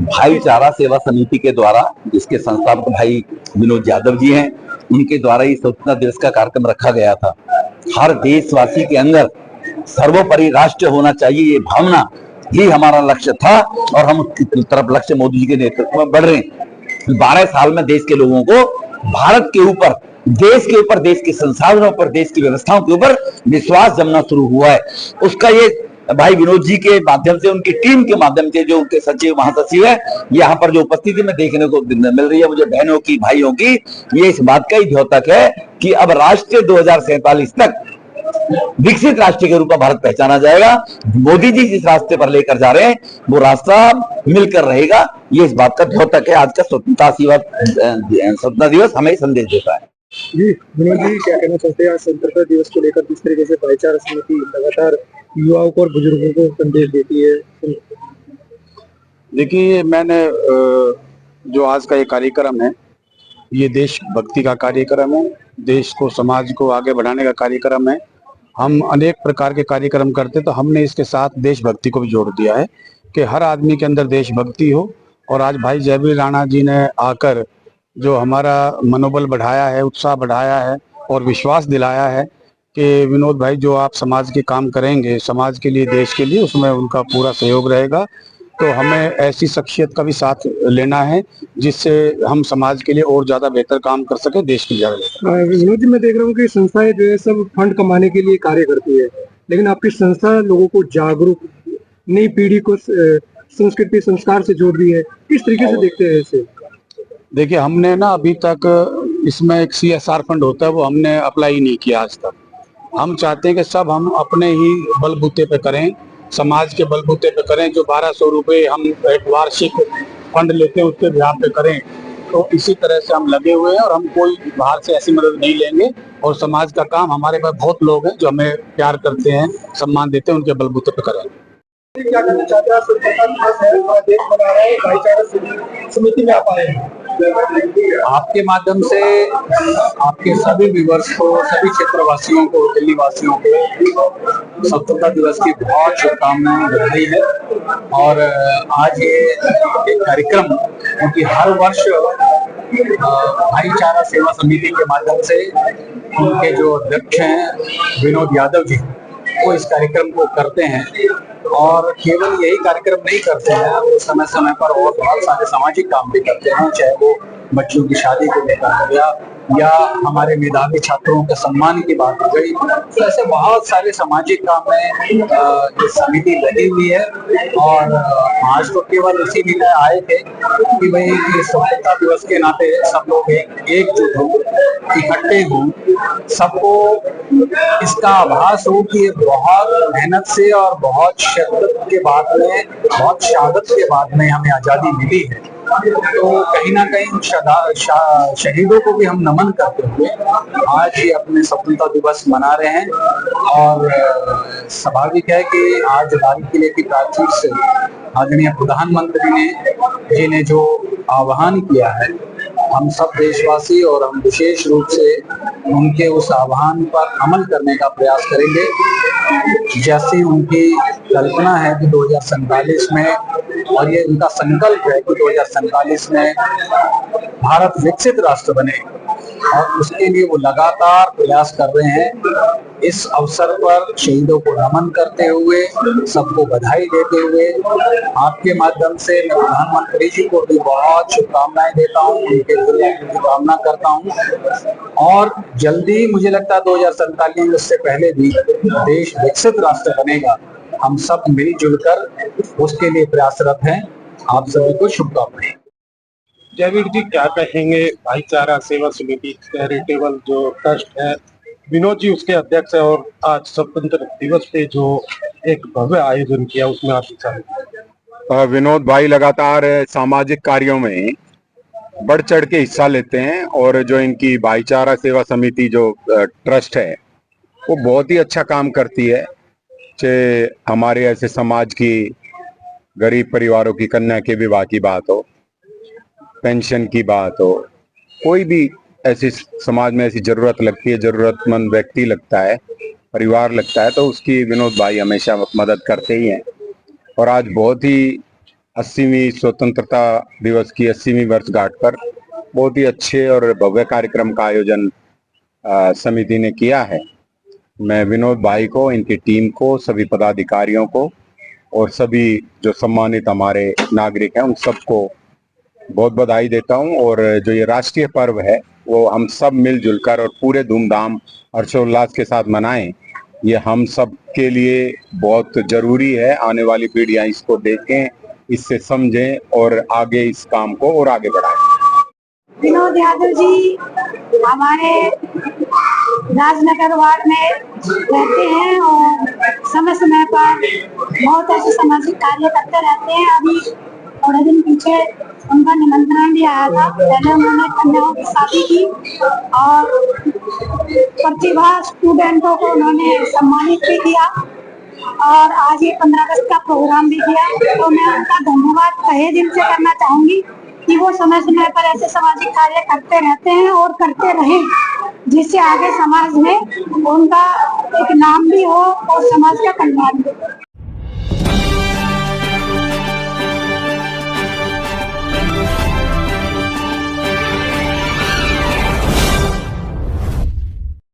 भाईचारा सेवा समिति के द्वारा, जिसके संस्थापक भाई विनोद यादव जी हैं, उनके द्वारा ये स्वतंत्रता दिवस का कार्यक्रम रखा गया था। हर देशवासी के अंदर सर्वोपरि राष्ट्र होना चाहिए, ये भावना ही हमारा लक्ष्य था और हम उसकी तरफ लक्ष्य मोदी जी के नेतृत्व में बढ़ रहे हैं। 12 साल में देश के लोगों को भारत के ऊपर, देश के ऊपर, देश के संसाधनों पर, देश की व्यवस्थाओं के ऊपर विश्वास जमना शुरू हुआ है। उसका ये भाई विनोद जी के माध्यम से, उनकी टीम के माध्यम से, जो उनके सचिव महासचिव है, यहाँ पर जो उपस्थिति में देखने को मिल रही है मुझे बहनों की, भाइयों की, ये इस बात का ही द्योतक है कि अब राष्ट्र 2047 तक विकसित राष्ट्र के रूप में भारत पहचाना जाएगा। मोदी जी जिस रास्ते पर लेकर जा रहे हैं वो रास्ता मिलकर रहेगा, ये इस बात का द्योतक है। आज का स्वतंत्रता दिवस हमें संदेश देता है। जी विनोद जी, क्या कहना चाहते हैं आज स्वतंत्रता दिवस को लेकर? किस तरीके से भाईचारा समिति लगातार युवाओं को और बुजुर्गों को संदेश देती है? देखिए, मैंने जो आज का ये कार्यक्रम है, ये देशभक्ति का कार्यक्रम है, देश को, समाज को आगे बढ़ाने का कार्यक्रम है। हम अनेक प्रकार के कार्यक्रम करते, तो हमने इसके साथ देशभक्ति को भी जोड़ दिया है कि हर आदमी के अंदर देशभक्ति हो। और आज भाई जयवीर राणा जी ने आकर जो हमारा मनोबल बढ़ाया है, उत्साह बढ़ाया है और विश्वास दिलाया है कि विनोद भाई जो आप समाज के काम करेंगे, समाज के लिए, देश के लिए, उसमें उनका पूरा सहयोग रहेगा। तो हमें ऐसी शख्सियत का भी साथ लेना है जिससे हम समाज के लिए और ज्यादा बेहतर काम कर सके, देश के ज्यादा। विनोद जी, मैं देख रहा हूँ कि संस्थाएं जो है सब फंड कमाने के लिए कार्य करती है, लेकिन आपकी संस्था लोगों को जागरूक, नई पीढ़ी को संस्कृति संस्कार से जोड़ रही है। किस तरीके से देखते हैं इसे? देखिए, हमने ना अभी तक इसमें एक CSR फंड होता है, वो हमने अप्लाई नहीं किया आज तक। हम चाहते हैं कि सब हम अपने ही बलबूते पे करें, समाज के बलबूते पे करें। जो 1200 रुपये हम एक वार्षिक फंड लेते हैं उसके बिहार पे करें। तो इसी तरह से हम लगे हुए हैं और हम कोई बाहर से ऐसी मदद नहीं लेंगे। और समाज का काम, हमारे पास बहुत लोग हैं जो हमें प्यार करते हैं, सम्मान देते हैं, उनके बलबूते पे करें। क्या कहना चाहते हैं? स्वतंत्रता दिवस है, देश मना रहे हैं, भाईचारा समिति में आप आए हैं। आपके माध्यम से आपके सभी व्यूअर्स को, सभी क्षेत्रवासियों को, दिल्ली वासियों को स्वतंत्रता दिवस की बहुत शुभकामनाएं, बधाई है। और आज ये एक कार्यक्रम, क्योंकि हर वर्ष भाईचारा सेवा समिति के माध्यम से उनके जो अध्यक्ष हैं विनोद यादव जी, वो इस कार्यक्रम को करते हैं। और केवल यही कार्यक्रम नहीं करते हैं, वो समय समय पर और बहुत सारे सामाजिक काम भी करते हैं, चाहे वो बच्चों की शादी को लेकर हो गया या हमारे मेधावी छात्रों के सम्मान की बात हो गई। तो ऐसे बहुत सारे सामाजिक काम में ये समिति लगी हुई है। और आज तो केवल इसीलिए आए थे कि भाई स्वतंत्रता दिवस के नाते सब लोग एकजुट हों, इकट्ठे हों, सबको इसका आभास हो कि बहुत मेहनत से और बहुत शिद्दत के बाद में, बहुत शहादत के बाद में हमें आज़ादी मिली है। तो कहीं ना कहीं शहीदों को भी हम नमन करते हुए आज ये अपने स्वतंत्रता दिवस मना रहे हैं। और स्वाभाविक है कि आज लाल किले की प्राचीर से आदरणीय प्रधानमंत्री जी ने जो आह्वान किया है, हम सब देशवासी और हम विशेष रूप से उनके उस आह्वान पर अमल करने का प्रयास करेंगे। जैसी उनकी कल्पना है कि 2047 में, और ये उनका संकल्प है कि 2047 में भारत विकसित राष्ट्र बने, और उसके लिए वो लगातार प्रयास कर रहे हैं। इस अवसर पर शहीदों को नमन करते हुए, सबको बधाई देते हुए, आपके माध्यम से मैं प्रधानमंत्री जी को भी बहुत शुभकामनाएं देता हूँ, उनके कल्याण की कामना करता हूँ। और जल्दी मुझे लगता है 2047 से पहले भी देश विकसित राष्ट्र बनेगा। हम सब मिलजुल कर उसके लिए प्रयासरत हैं। आप सभी को शुभकामनाएं। जयवीर जी, क्या कहेंगे? भाईचारा सेवा समिति चैरिटेबल जो ट्रस्ट है, विनोद जी उसके अध्यक्ष है, और आज स्वतंत्र दिवस पे जो एक भव्य आयोजन किया उसमें आप हिस्सा। विनोद भाई लगातार सामाजिक कार्यों में बढ़ चढ़ के हिस्सा लेते हैं, और जो इनकी भाईचारा सेवा समिति जो ट्रस्ट है वो बहुत ही अच्छा काम करती है। चाहे हमारे ऐसे समाज की गरीब परिवारों की कन्या के विवाह की बात हो, पेंशन की बात हो, कोई भी ऐसी समाज में ऐसी जरूरत लगती है, जरूरतमंद व्यक्ति लगता है, परिवार लगता है, तो उसकी विनोद भाई हमेशा मदद करते ही हैं। और आज बहुत ही 80वीं स्वतंत्रता दिवस की 80वीं वर्षगांठ पर बहुत ही अच्छे और भव्य कार्यक्रम का आयोजन समिति ने किया है। मैं विनोद भाई को, इनकी टीम को, सभी पदाधिकारियों को और सभी जो सम्मानित हमारे नागरिक हैं उन सबको बहुत बधाई देता हूं। और जो ये राष्ट्रीय पर्व है वो हम सब मिलजुल कर और पूरे धूमधाम हर्षोल्लास के साथ मनाएं, ये हम सब के लिए बहुत जरूरी है। आने वाली पीढ़ियां इसको देखें, इससे समझें और आगे इस काम को और आगे बढ़ाएं। विनोद यादव जी हमारे राजनगर वार्ड में रहते हैं और समय समय पर बहुत ऐसे सामाजिक कार्य करते रहते हैं। अभी थोड़े दिन पीछे उनका निमंत्रण भी आया था। पहले उन्होंने कन्याओं की शादी की और प्रतिभा स्टूडेंटों को उन्होंने सम्मानित भी किया और आज ये 15 अगस्त का प्रोग्राम भी किया। तो मैं उनका धन्यवाद तहे दिल से करना चाहूंगी कि वो समय समय पर ऐसे सामाजिक कार्य करते रहते हैं और करते रहें, जिससे आगे समाज में उनका एक नाम भी हो और समाज का कल्याण भी हो।